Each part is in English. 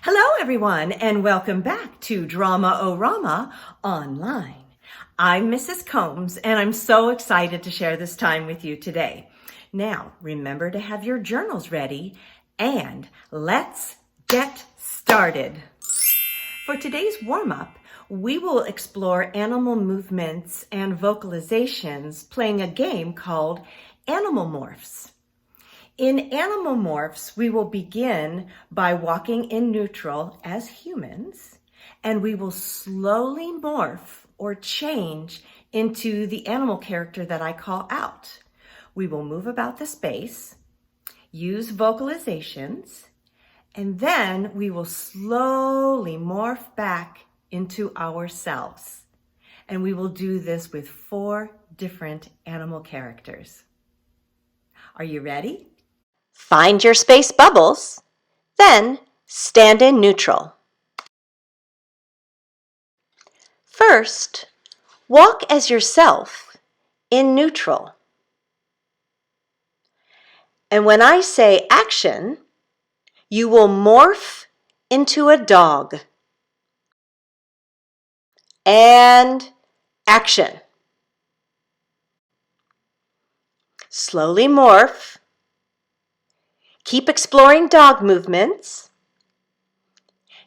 Hello, everyone, and welcome back to Drama-O-Rama online. I'm Mrs. Combs, and I'm so excited to share this time with you today. Now, remember to have your journals ready, and let's get started. For today's warm-up, we will explore animal movements and vocalizations playing a game called Animal Morphs. In Animal Morphs, we will begin by walking in neutral as humans, and we will slowly morph or change into the animal character that I call out. We will move about the space, use vocalizations, and then we will slowly morph back into ourselves. And we will do this with 4 different animal characters. Are you ready? Find your space bubbles, then stand in neutral. First, walk as yourself in neutral. And when I say action, you will morph into a dog. And action. Slowly morph. Keep exploring dog movements.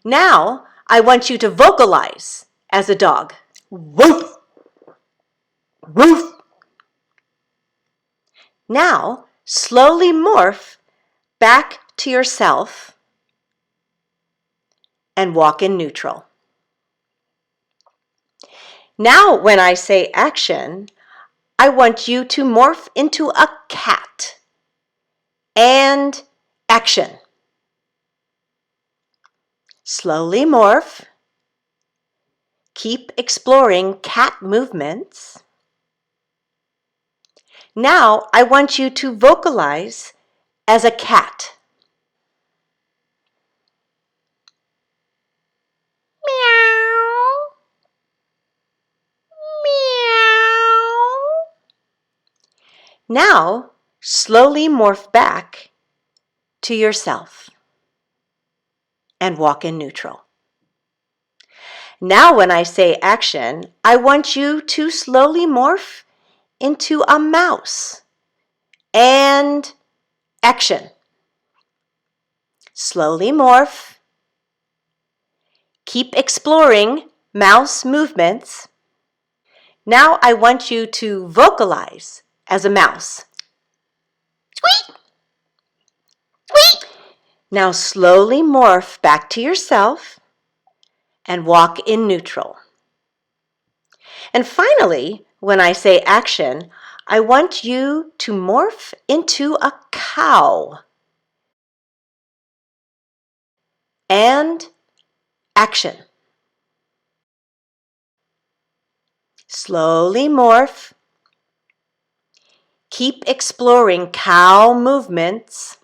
Now, I want you to vocalize as a dog. Woof! Woof! Now, slowly morph back to yourself and walk in neutral. Now, when I say action, I want you to morph into a cat. And action. Slowly morph. Keep exploring cat movements. Now, I want you to vocalize as a cat. Meow. Meow. Now, slowly morph back to yourself and walk in neutral. Now, when I say action, I want you to slowly morph into a mouse. And action. Slowly morph. Keep exploring mouse movements. Now I want you to vocalize as a mouse. Squeak! Squeak! Now slowly morph back to yourself and walk in neutral. And finally, when I say action, I want you to morph into a cow. And action. Slowly morph. Keep exploring cow movements.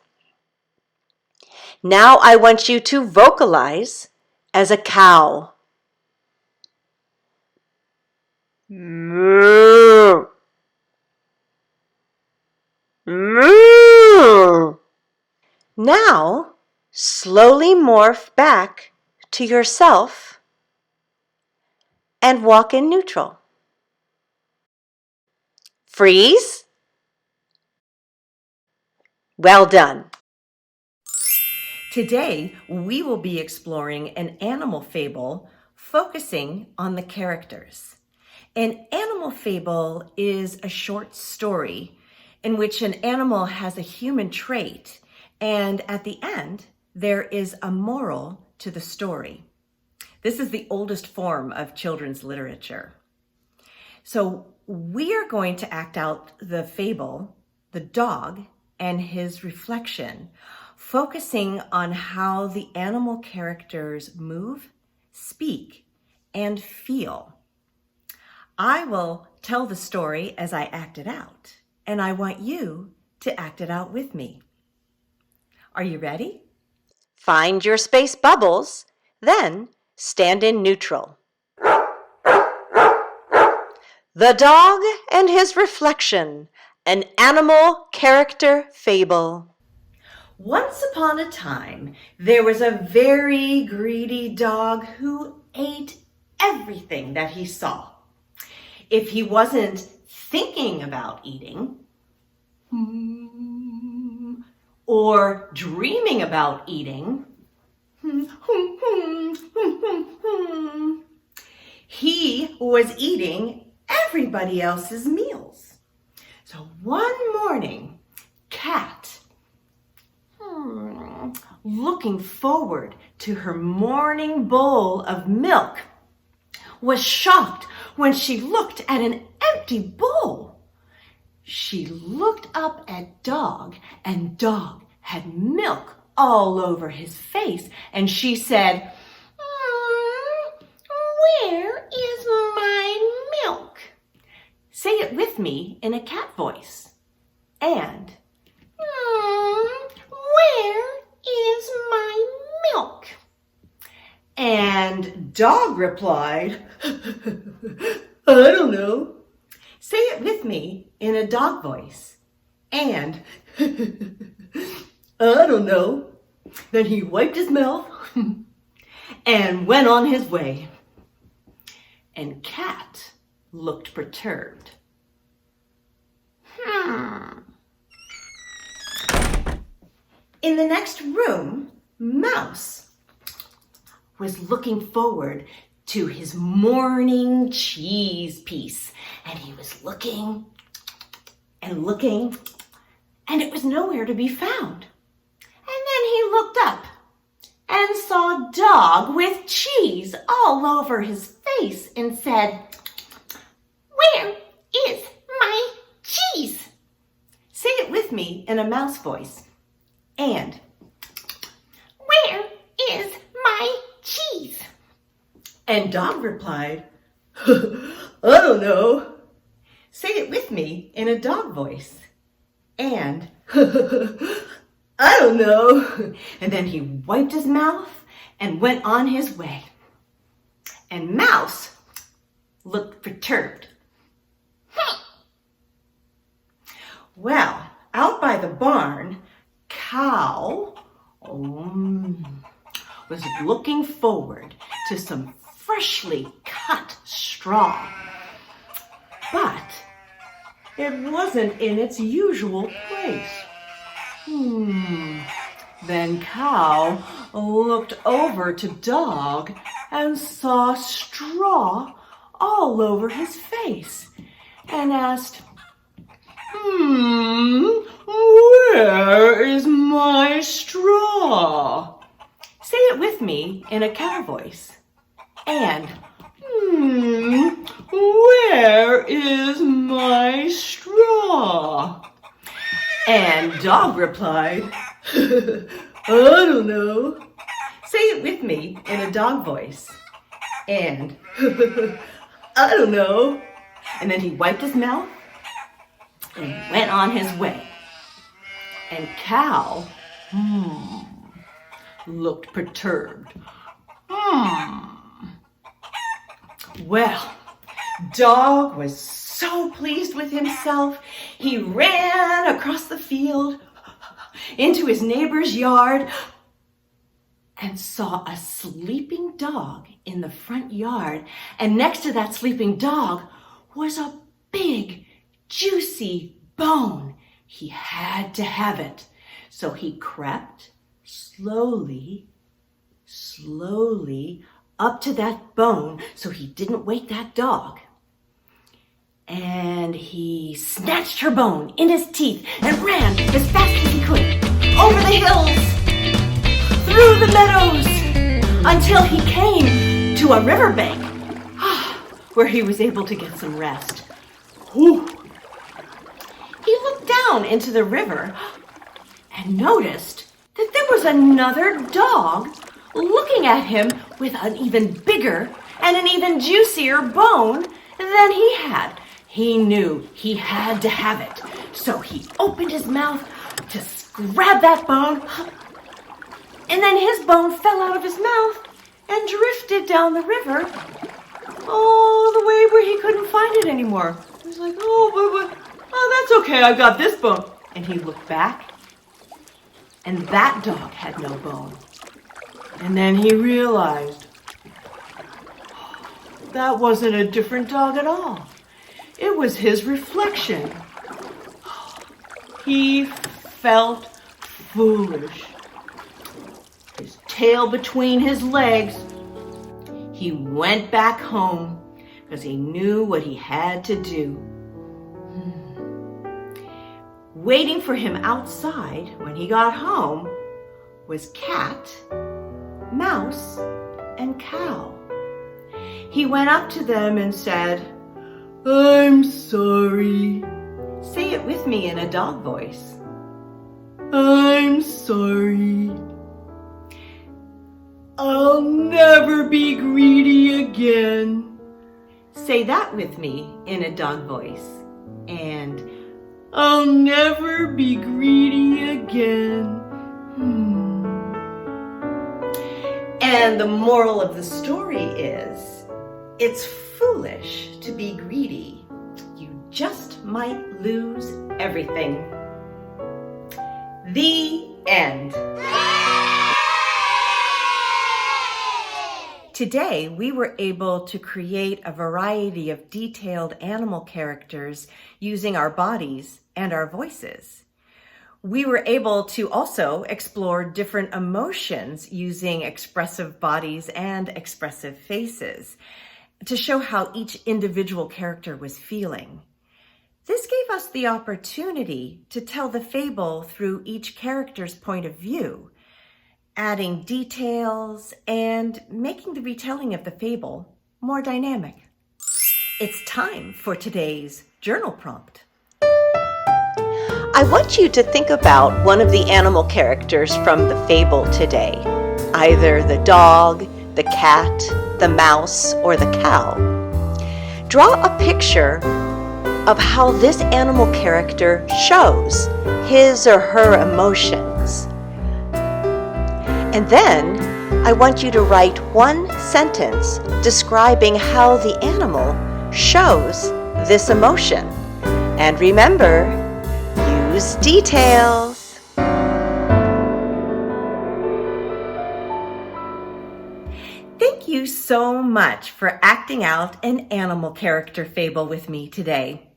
Now I want you to vocalize as a cow. Moo. Moo. Now, slowly morph back to yourself and walk in neutral. Freeze. Well done. Today, we will be exploring an animal fable focusing on the characters. An animal fable is a short story in which an animal has a human trait, and at the end, there is a moral to the story. This is the oldest form of children's literature. So we are going to act out the fable, The Dog and His Reflection, focusing on how the animal characters move, speak, and feel. I will tell the story as I act it out, and I want you to act it out with me. Are you ready? Find your space bubbles, then stand in neutral. The Dog and His Reflection, an Animal Character Fable. Once upon a time, there was a very greedy dog who ate everything that he saw. If he wasn't thinking about eating, or dreaming about eating, he was eating everybody else's meals. So one morning, Cat, looking forward to her morning bowl of milk, was shocked when she looked at an empty bowl. She looked up at Dog, and Dog had milk all over his face, and she said, "Where is my milk?" Say it with me in a cat voice. And, "Where is my milk?" And Dog replied, "I don't know." Say it with me in a dog voice. And, "I don't know." Then he wiped his mouth and went on his way. And Cat looked perturbed. In the next room, Mouse was looking forward to his morning cheese piece. And he was looking and looking, and it was nowhere to be found. And then he looked up and saw Dog with cheese all over his face and said, "Where is my cheese?" Say it with me in a mouse voice. And, "Where is my cheese?" And Dog replied, "I don't know." Say it with me in a dog voice. And, "I don't know." And then he wiped his mouth and went on his way. And Mouse looked perturbed. Well, out by the barn, Cow was looking forward to some freshly cut straw. But it wasn't in its usual place. Then Cow looked over to Dog and saw straw all over his face and asked, "Where is my straw?" Say it with me in a cow voice. And, "Where is my straw?" And Dog replied, "I don't know." Say it with me in a dog voice. And, "I don't know." And then he wiped his mouth and went on his way. And Cow looked perturbed. Well, Dog was so pleased with himself, he ran across the field into his neighbor's yard and saw a sleeping dog in the front yard. And next to that sleeping dog was a big, juicy bone. He had to have it. So he crept slowly up to that bone so he didn't wake that dog. And he snatched her bone in his teeth and ran as fast as he could over the hills, through the meadows, until he came to a riverbank where he was able to get some rest. Whew. He looked down into the river and noticed that there was another dog looking at him with an even bigger and an even juicier bone than he had. He knew he had to have it, so he opened his mouth to grab that bone, and then his bone fell out of his mouth and drifted down the river all the way where he couldn't find it anymore. He was like, oh, that's okay, I got this bone. And he looked back and that dog had no bone. And then he realized that wasn't a different dog at all. It was his reflection. He felt foolish. His tail between his legs, he went back home because he knew what he had to do. Waiting for him outside when he got home was Cat, Mouse, and Cow. He went up to them and said, "I'm sorry." Say it with me in a dog voice. "I'm sorry. I'll never be greedy again." Say that with me in a dog voice. And "I'll never be greedy again." And the moral of the story is, it's foolish to be greedy. You just might lose everything. The end. Today, we were able to create a variety of detailed animal characters using our bodies and our voices. We were able to also explore different emotions using expressive bodies and expressive faces to show how each individual character was feeling. This gave us the opportunity to tell the fable through each character's point of view, adding details and making the retelling of the fable more dynamic. It's time for today's journal prompt. I want you to think about one of the animal characters from the fable today, either the dog, the cat, the mouse, or the cow. Draw a picture of how this animal character shows his or her emotions. And then I want you to write one sentence describing how the animal shows this emotion. And remember, use details. Thank you so much for acting out an animal character fable with me today.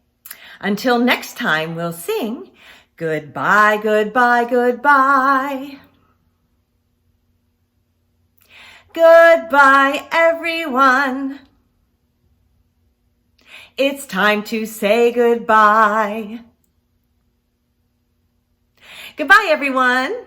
Until next time, we'll sing goodbye, goodbye, goodbye. Goodbye, everyone. It's time to say goodbye. Goodbye, everyone.